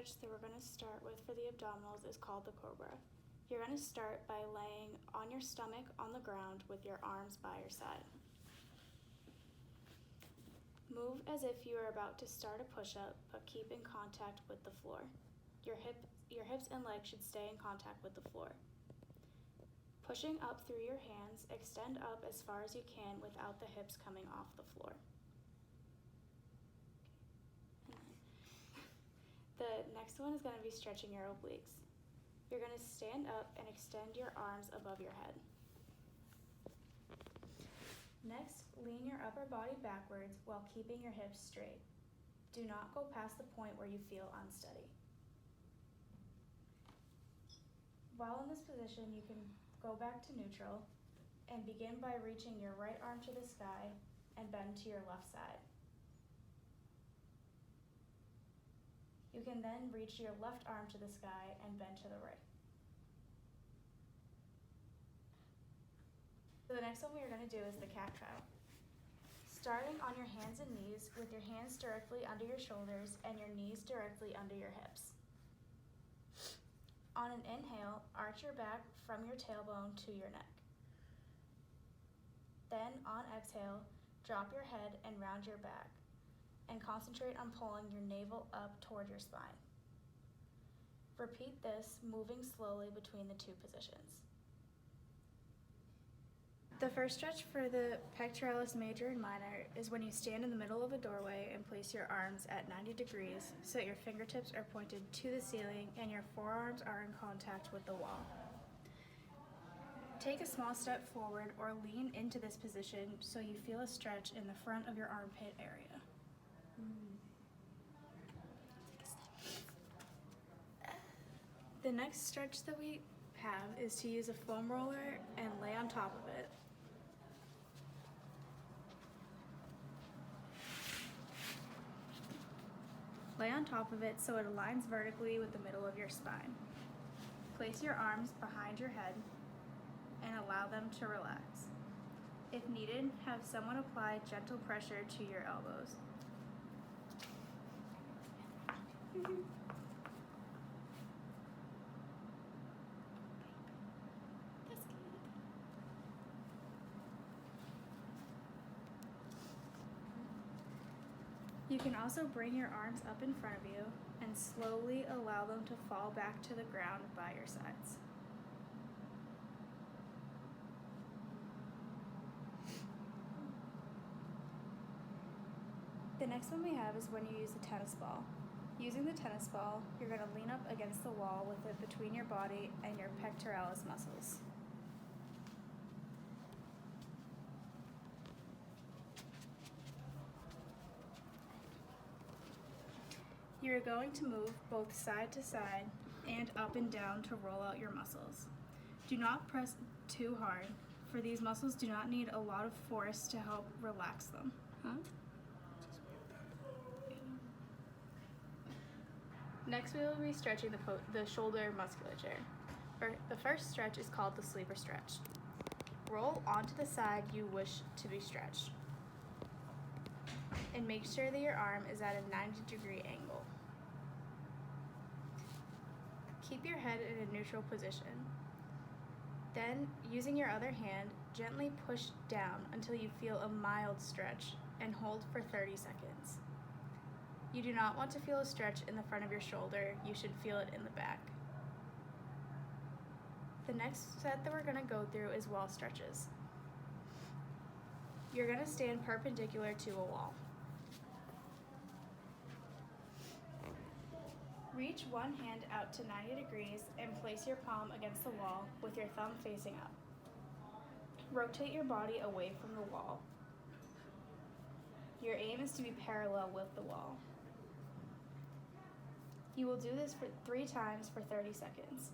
stretch that we're going to start with for the abdominals is called the cobra. You're going to start by laying on your stomach on the ground with your arms by your side. Move as if you are about to start a push-up, but keep in contact with the floor. Your hips and legs should stay in contact with the floor. Pushing up through your hands, extend up as far as you can without the hips coming off the floor. The next one is going to be stretching your obliques. You're going to stand up and extend your arms above your head. Next, lean your upper body backwards while keeping your hips straight. Do not go past the point where you feel unsteady. While in this position, you can go back to neutral and begin by reaching your right arm to the sky and bend to your left side. You can then reach your left arm to the sky and bend to the right. So the next one we are going to do is the cat cow. Starting on your hands and knees with your hands directly under your shoulders and your knees directly under your hips. On an inhale, arch your back from your tailbone to your neck. Then on exhale, drop your head and round your back, and concentrate on pulling your navel up toward your spine. Repeat this, moving slowly between the two positions. The first stretch for the pectoralis major and minor is when you stand in the middle of a doorway and place your arms at 90 degrees so that your fingertips are pointed to the ceiling and your forearms are in contact with the wall. Take a small step forward or lean into this position so you feel a stretch in the front of your armpit area. The next stretch that we have is to use a foam roller and lay on top of it. Lay on top of it so it aligns vertically with the middle of your spine. Place your arms behind your head and allow them to relax. If needed, have someone apply gentle pressure to your elbows. You can also bring your arms up in front of you and slowly allow them to fall back to the ground by your sides. The next one we have is when you use a tennis ball. Using the tennis ball, you're going to lean up against the wall with it between your body and your pectoralis muscles. You're going to move both side to side and up and down to roll out your muscles. Do not press too hard, for these muscles do not need a lot of force to help relax them. Next, we will be stretching the shoulder musculature. The first stretch is called the sleeper stretch. Roll onto the side you wish to be stretched, and make sure that your arm is at a 90-degree angle. Keep your head in a neutral position. Then, using your other hand, gently push down until you feel a mild stretch and hold for 30 seconds. You do not want to feel a stretch in the front of your shoulder, you should feel it in the back. The next set that we're going to go through is wall stretches. You're going to stand perpendicular to a wall. Reach one hand out to 90 degrees and place your palm against the wall with your thumb facing up. Rotate your body away from the wall. Your aim is to be parallel with the wall. You will do this for 3 times for 30 seconds.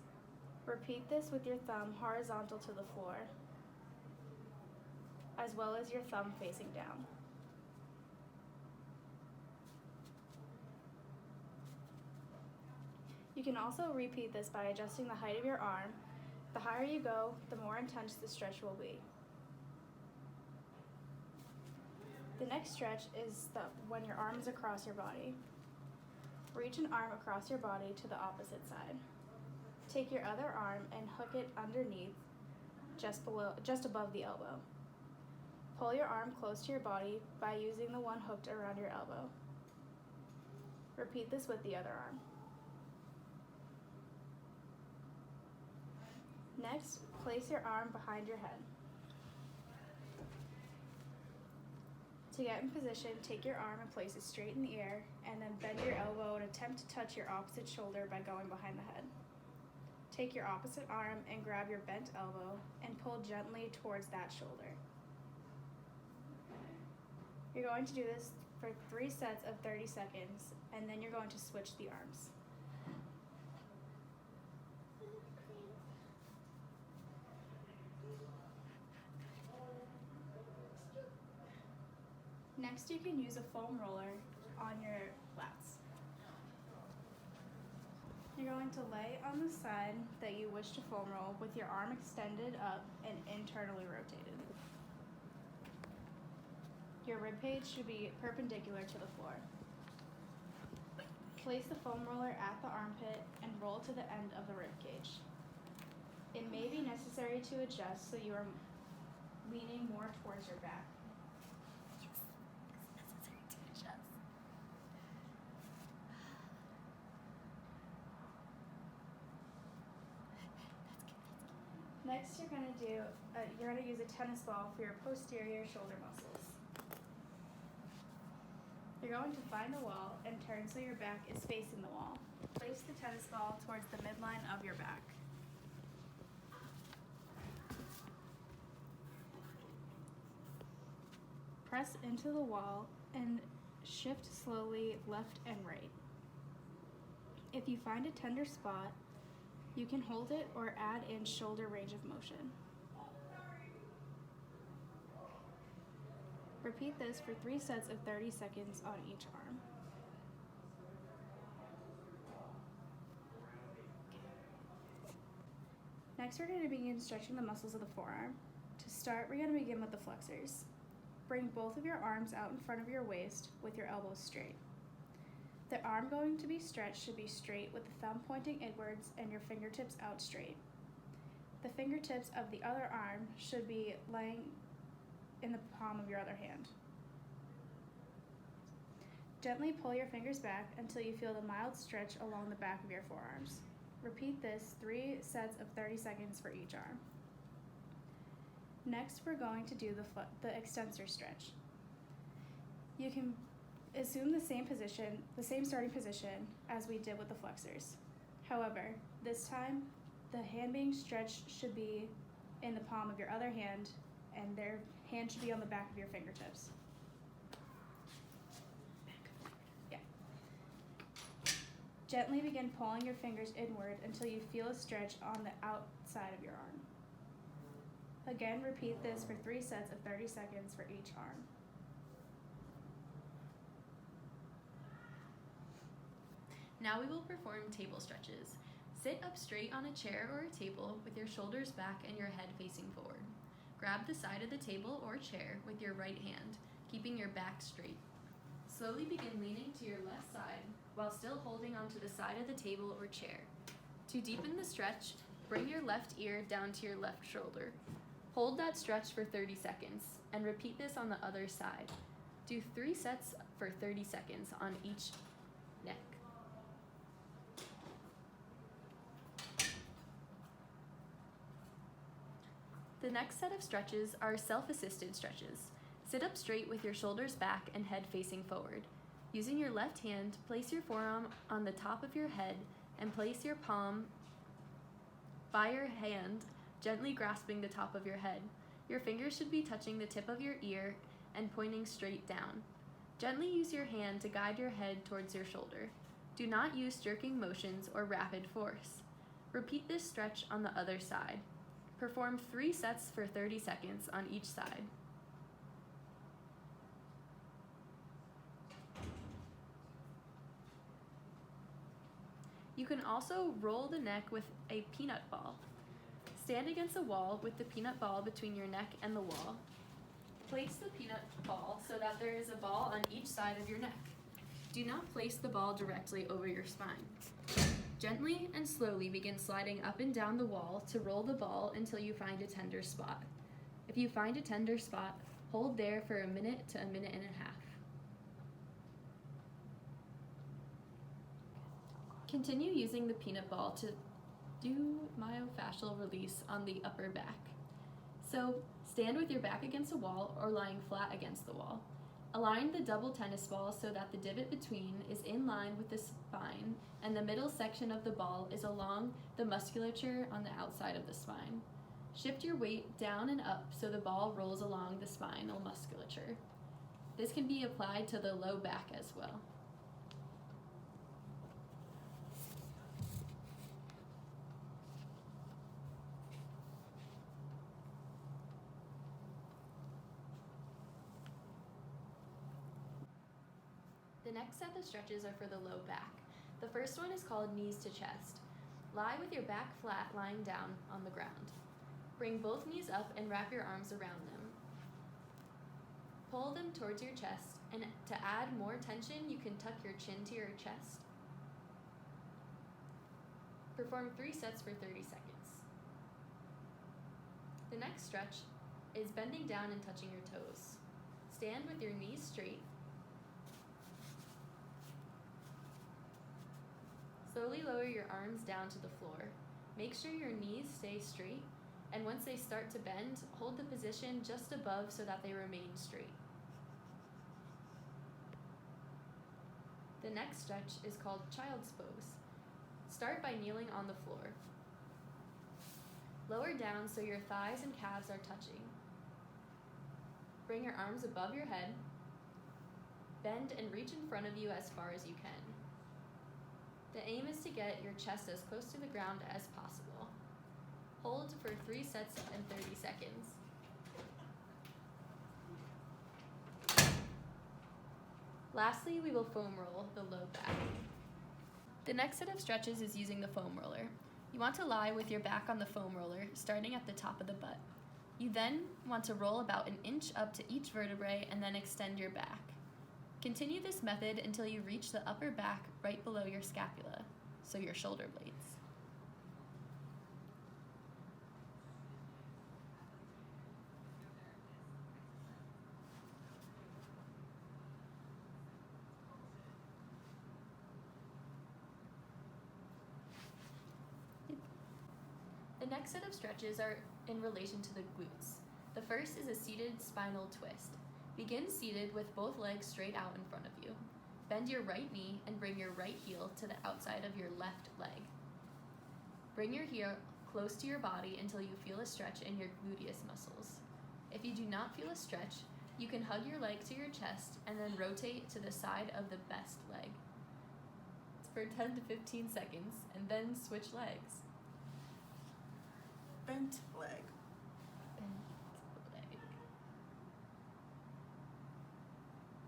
Repeat this with your thumb horizontal to the floor, as well as your thumb facing down. You can also repeat this by adjusting the height of your arm. The higher you go, the more intense the stretch will be. The next stretch is when your arm is across your body. Reach an arm across your body to the opposite side. Take your other arm and hook it underneath, just above the elbow. Pull your arm close to your body by using the one hooked around your elbow. Repeat this with the other arm. Next, place your arm behind your head. To get in position, take your arm and place it straight in the air, and then bend your elbow and attempt to touch your opposite shoulder by going behind the head. Take your opposite arm and grab your bent elbow and pull gently towards that shoulder. You're going to do this for 3 sets of 30 seconds, and then you're going to switch the arms. Next, you can use a foam roller on your lats. You're going to lay on the side that you wish to foam roll with your arm extended up and internally rotated. Your ribcage should be perpendicular to the floor. Place the foam roller at the armpit and roll to the end of the ribcage. It may be necessary to adjust so you are leaning more towards your back. Next, you're going to use a tennis ball for your posterior shoulder muscles. You're going to find the wall and turn so your back is facing the wall. Place the tennis ball towards the midline of your back. Press into the wall and shift slowly left and right. If you find a tender spot, you can hold it or add in shoulder range of motion. Repeat this for 3 sets of 30 seconds on each arm. Next, we're going to begin stretching the muscles of the forearm. To start, we're going to begin with the flexors. Bring both of your arms out in front of your waist with your elbows straight. The arm going to be stretched should be straight with the thumb pointing inwards and your fingertips out straight. The fingertips of the other arm should be laying in the palm of your other hand. Gently pull your fingers back until you feel the mild stretch along the back of your forearms. Repeat this 3 sets of 30 seconds for each arm. Next, we're going to do the extensor stretch. You can assume the same starting position as we did with the flexors. However, this time, the hand being stretched should be in the palm of your other hand, and their hand should be on the back of your fingertips. Yeah. Gently begin pulling your fingers inward until you feel a stretch on the outside of your arm. Again, repeat this for 3 sets of 30 seconds for each arm. Now we will perform table stretches. Sit up straight on a chair or a table with your shoulders back and your head facing forward. Grab the side of the table or chair with your right hand, keeping your back straight. Slowly begin leaning to your left side while still holding onto the side of the table or chair. To deepen the stretch, bring your left ear down to your left shoulder. Hold that stretch for 30 seconds and repeat this on the other side. Do 3 sets for 30 seconds on each neck. The next set of stretches are self-assisted stretches. Sit up straight with your shoulders back and head facing forward. Using your left hand, place your forearm on the top of your head and place your palm by your hand, gently grasping the top of your head. Your fingers should be touching the tip of your ear and pointing straight down. Gently use your hand to guide your head towards your shoulder. Do not use jerking motions or rapid force. Repeat this stretch on the other side. Perform 3 sets for 30 seconds on each side. You can also roll the neck with a peanut ball. Stand against a wall with the peanut ball between your neck and the wall. Place the peanut ball so that there is a ball on each side of your neck. Do not place the ball directly over your spine. Gently and slowly begin sliding up and down the wall to roll the ball until you find a tender spot. If you find a tender spot, hold there for a minute to a minute and a half. Continue using the peanut ball to do myofascial release on the upper back. So stand with your back against a wall or lying flat against the wall. Align the double tennis ball so that the divot between is in line with the spine and the middle section of the ball is along the musculature on the outside of the spine. Shift your weight down and up so the ball rolls along the spinal musculature. This can be applied to the low back as well. The next set of stretches are for the low back. The first one is called knees to chest. Lie with your back flat lying down on the ground. Bring both knees up and wrap your arms around them. Pull them towards your chest, and to add more tension, you can tuck your chin to your chest. Perform 3 sets for 30 seconds. The next stretch is bending down and touching your toes. Stand with your knees straight. Slowly lower your arms down to the floor. Make sure your knees stay straight, and once they start to bend, hold the position just above so that they remain straight. The next stretch is called child's pose. Start by kneeling on the floor. Lower down so your thighs and calves are touching. Bring your arms above your head. Bend and reach in front of you as far as you can. The aim is to get your chest as close to the ground as possible. Hold for 3 sets and 30 seconds. Lastly, we will foam roll the low back. The next set of stretches is using the foam roller. You want to lie with your back on the foam roller, starting at the top of the butt. You then want to roll about an inch up to each vertebrae and then extend your back. Continue this method until you reach the upper back right below your scapula, so your shoulder blades. The next set of stretches are in relation to the glutes. The first is a seated spinal twist. Begin seated with both legs straight out in front of you. Bend your right knee and bring your right heel to the outside of your left leg. Bring your heel close to your body until you feel a stretch in your gluteus muscles. If you do not feel a stretch, you can hug your leg to your chest and then rotate to the side of the best leg. It's for 10 to 15 seconds and then switch legs. Bent leg.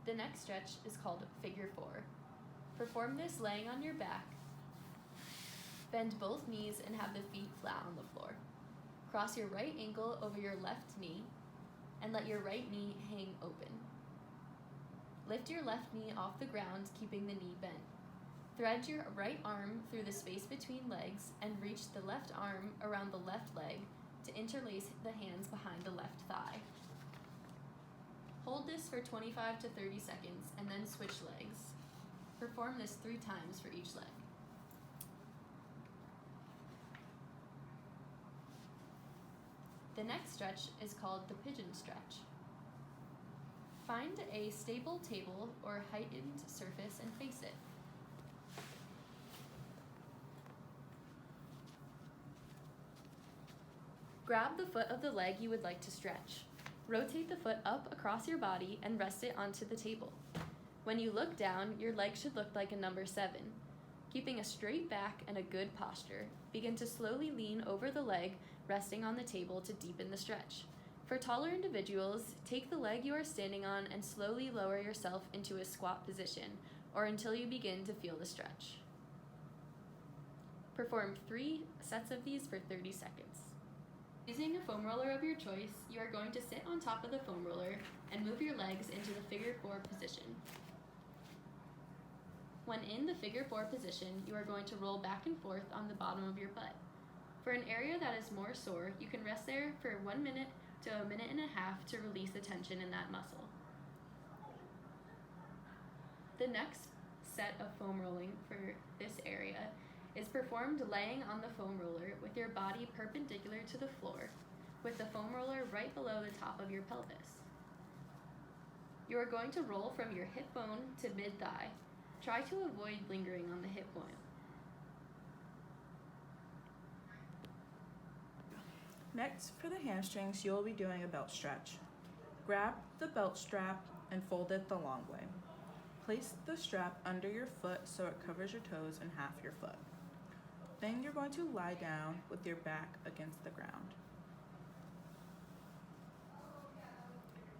The next stretch is called figure 4. Perform this laying on your back. Bend both knees and have the feet flat on the floor. Cross your right ankle over your left knee and let your right knee hang open. Lift your left knee off the ground, keeping the knee bent. Thread your right arm through the space between legs and reach the left arm around the left leg to interlace the hands behind the left thigh. Hold this for 25 to 30 seconds and then switch legs. Perform this 3 times for each leg. The next stretch is called the pigeon stretch. Find a stable table or heightened surface and face it. Grab the foot of the leg you would like to stretch. Rotate the foot up across your body and rest it onto the table. When you look down, your leg should look like a number 7. Keeping a straight back and a good posture, begin to slowly lean over the leg, resting on the table to deepen the stretch. For taller individuals, take the leg you are standing on and slowly lower yourself into a squat position, or until you begin to feel the stretch. Perform 3 sets of these for 30 seconds. Using a foam roller of your choice, you are going to sit on top of the foam roller and move your legs into the figure 4 position. When in the figure 4 position, you are going to roll back and forth on the bottom of your butt. For an area that is more sore, you can rest there for 1 minute to a minute and a half to release the tension in that muscle. The next set of foam rolling for this area is performed laying on the foam roller with your body perpendicular to the floor, with the foam roller right below the top of your pelvis. You are going to roll from your hip bone to mid-thigh. Try to avoid lingering on the hip bone. Next, for the hamstrings, you will be doing a belt stretch. Grab the belt strap and fold it the long way. Place the strap under your foot so it covers your toes and half your foot. Then you're going to lie down with your back against the ground.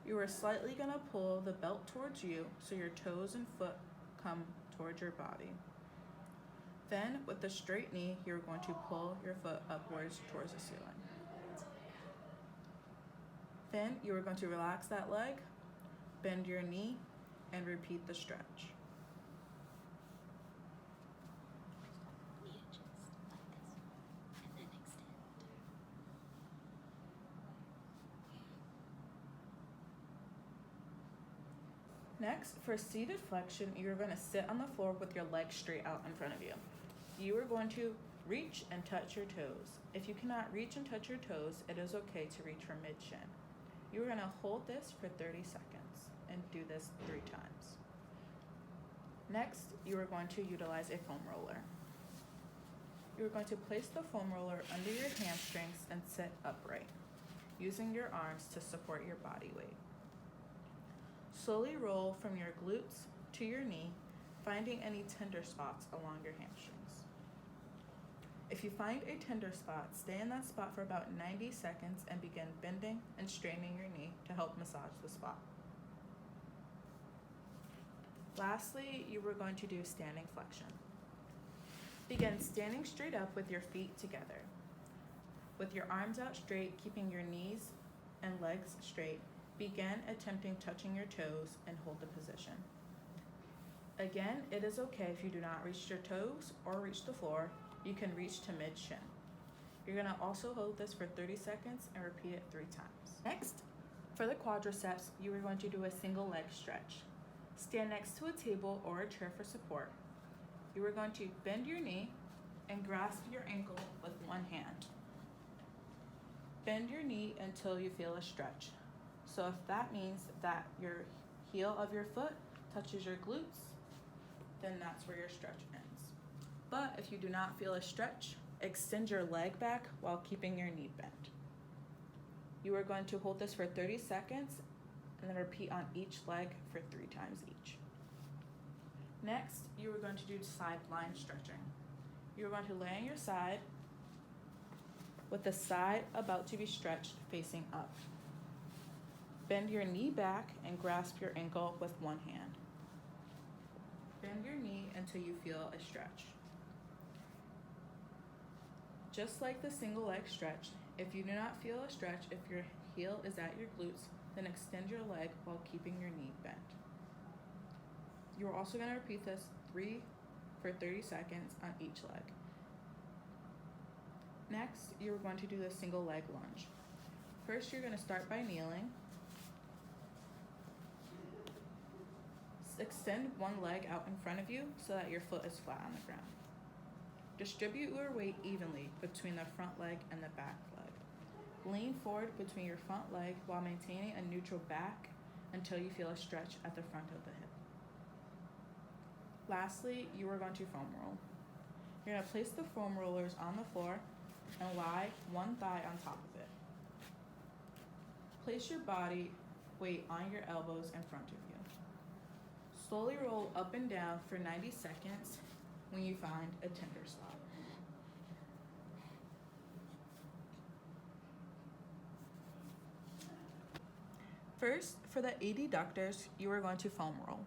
You are slightly going to pull the belt towards you so your toes and foot come towards your body. Then, with the straight knee, you're going to pull your foot upwards towards the ceiling. Then, you are going to relax that leg, bend your knee, and repeat the stretch. Next, for seated flexion, you're going to sit on the floor with your legs straight out in front of you. You are going to reach and touch your toes. If you cannot reach and touch your toes, it is okay to reach for mid-shin. You're going to hold this for 30 seconds and do this 3 times. Next, you are going to utilize a foam roller. You are going to place the foam roller under your hamstrings and sit upright, using your arms to support your body weight. Slowly roll from your glutes to your knee, finding any tender spots along your hamstrings. If you find a tender spot, stay in that spot for about 90 seconds and begin bending and straining your knee to help massage the spot. Lastly, you are going to do standing flexion. Begin standing straight up with your feet together. With your arms out straight, keeping your knees and legs straight, begin attempting touching your toes and hold the position. Again, it is okay if you do not reach your toes or reach the floor. You can reach to mid-shin. You're going to also hold this for 30 seconds and repeat it 3 times. Next, for the quadriceps, you are going to do a single leg stretch. Stand next to a table or a chair for support. You are going to bend your knee and grasp your ankle with one hand. Bend your knee until you feel a stretch. So if that means that your heel of your foot touches your glutes, then that's where your stretch ends. But if you do not feel a stretch, extend your leg back while keeping your knee bent. You are going to hold this for 30 seconds and then repeat on each leg for 3 times each. Next, you are going to do sideline stretching. You are going to lay on your side with the side about to be stretched facing up. Bend your knee back and grasp your ankle with one hand. Bend your knee until you feel a stretch. Just like the single leg stretch, if you do not feel a stretch, if your heel is at your glutes, then extend your leg while keeping your knee bent. You are also going to repeat this for 30 seconds on each leg. Next, you are going to do the single leg lunge. First, you're going to start by kneeling. Extend one leg out in front of you so that your foot is flat on the ground. Distribute your weight evenly between the front leg and the back leg. Lean forward between your front leg while maintaining a neutral back until you feel a stretch at the front of the hip. Lastly, you are going to foam roll. You're going to place the foam rollers on the floor and lie one thigh on top of it. Place your body weight on your elbows in front of you. Slowly roll up and down for 90 seconds when you find a tender spot. First, for the adductors, you are going to foam roll.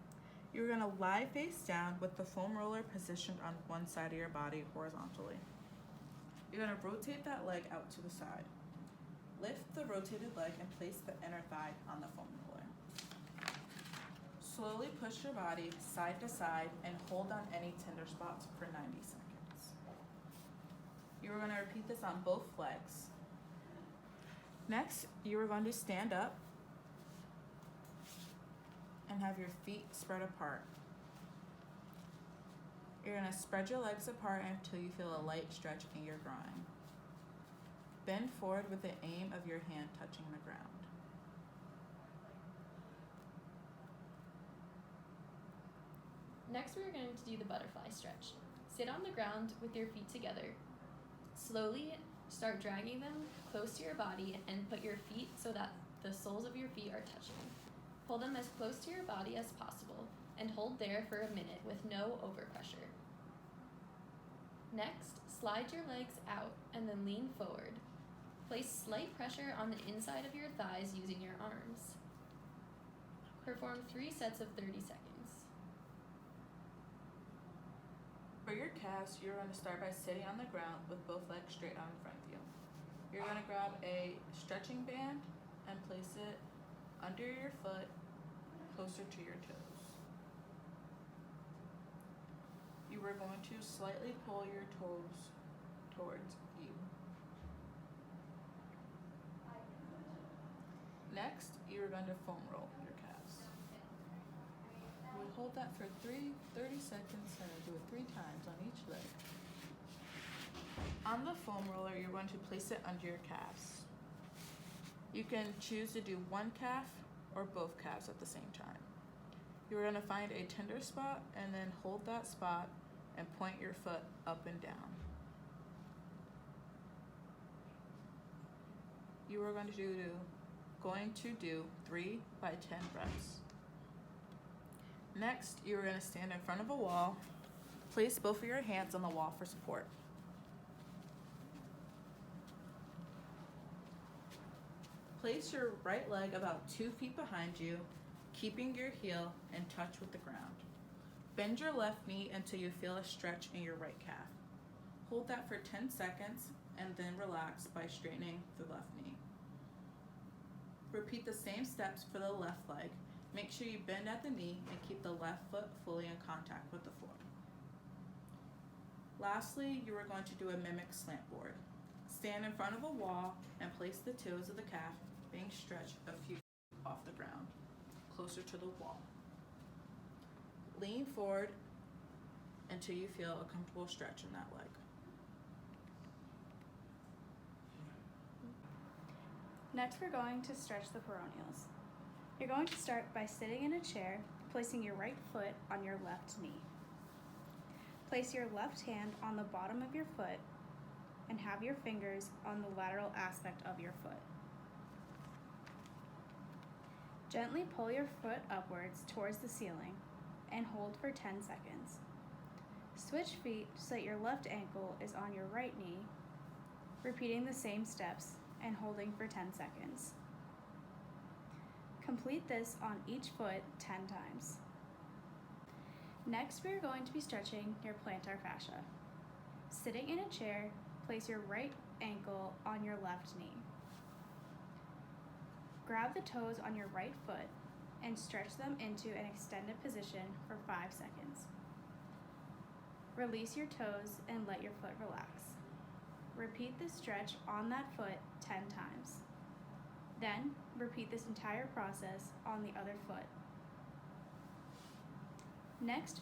You're going to lie face down with the foam roller positioned on one side of your body horizontally. You're going to rotate that leg out to the side. Lift the rotated leg and place the inner thigh on the foam roller. Slowly push your body side to side and hold on any tender spots for 90 seconds. You are going to repeat this on both legs. Next, you are going to stand up and have your feet spread apart. You're going to spread your legs apart until you feel a light stretch in your groin. Bend forward with the aim of your hand touching the ground. Next, we are going to do the butterfly stretch. Sit on the ground with your feet together. Slowly start dragging them close to your body and put your feet so that the soles of your feet are touching. Pull them as close to your body as possible and hold there for a minute with no overpressure. Next, slide your legs out and then lean forward. Place slight pressure on the inside of your thighs using your arms. Perform 3 sets of 30 seconds. For your calves, you're going to start by sitting on the ground with both legs straight out in front of you. You're going to grab a stretching band and place it under your foot, closer to your toes. You are going to slightly pull your toes towards you. Next, you are going to foam roll your calves. We hold that for 30 seconds and do it 3 times on each leg. On the foam roller, you're going to place it under your calves. You can choose to do one calf or both calves at the same time. You're going to find a tender spot and then hold that spot and point your foot up and down. You are going to do 3 by 10 reps. Next, you are going to stand in front of a wall. Place both of your hands on the wall for support. Place your right leg about 2 feet behind you, keeping your heel in touch with the ground. Bend your left knee until you feel a stretch in your right calf. Hold that for 10 seconds and then relax by straightening the left knee. Repeat the same steps for the left leg. Make sure you bend at the knee and keep the left foot fully in contact with the floor. Lastly, you are going to do a mimic slant board. Stand in front of a wall and place the toes of the calf being stretched a few feet off the ground, closer to the wall. Lean forward until you feel a comfortable stretch in that leg. Next, we're going to stretch the peroneals. You're going to start by sitting in a chair, placing your right foot on your left knee. Place your left hand on the bottom of your foot and have your fingers on the lateral aspect of your foot. Gently pull your foot upwards towards the ceiling and hold for 10 seconds. Switch feet so that your left ankle is on your right knee, repeating the same steps and holding for 10 seconds. Complete this on each foot 10 times. Next, we are going to be stretching your plantar fascia. Sitting in a chair, place your right ankle on your left knee. Grab the toes on your right foot and stretch them into an extended position for 5 seconds. Release your toes and let your foot relax. Repeat this stretch on that foot 10 times. Then, repeat this entire process on the other foot. Next,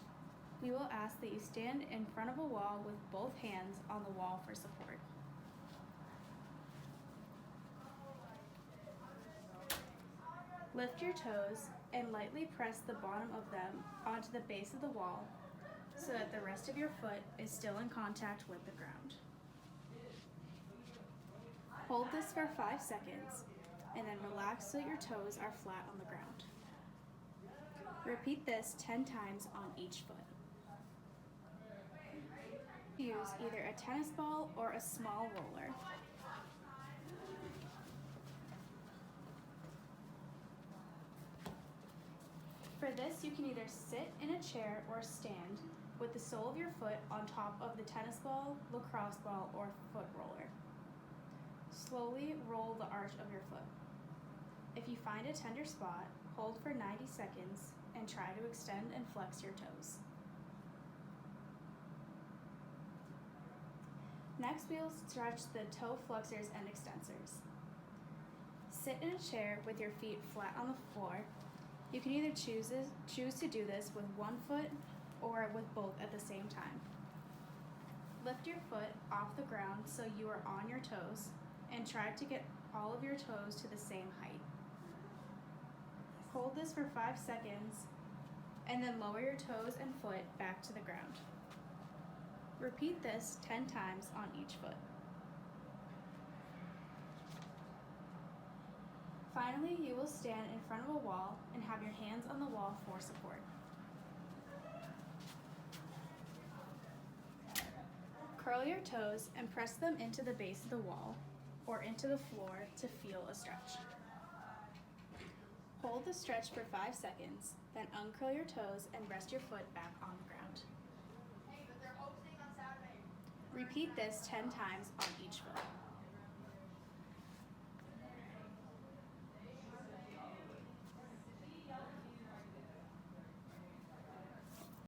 we will ask that you stand in front of a wall with both hands on the wall for support. Lift your toes and lightly press the bottom of them onto the base of the wall so that the rest of your foot is still in contact with the ground. Hold this for 5 seconds and then relax so that your toes are flat on the ground. Repeat this 10 times on each foot. Use either a tennis ball or a small roller. For this, you can either sit in a chair or stand with the sole of your foot on top of the tennis ball, lacrosse ball, or foot roller. Slowly roll the arch of your foot. If you find a tender spot, hold for 90 seconds and try to extend and flex your toes. Next, we'll stretch the toe flexors and extensors. Sit in a chair with your feet flat on the floor. You can either choose to do this with one foot or with both at the same time. Lift your foot off the ground so you are on your toes and try to get all of your toes to the same height. Hold this for 5 seconds and then lower your toes and foot back to the ground. Repeat this 10 times on each foot. Finally, you will stand in front of a wall and have your hands on the wall for support. Curl your toes and press them into the base of the wall or into the floor to feel a stretch. Hold the stretch for 5 seconds, then uncurl your toes and rest your foot back on the ground. Repeat this 10 times on each foot.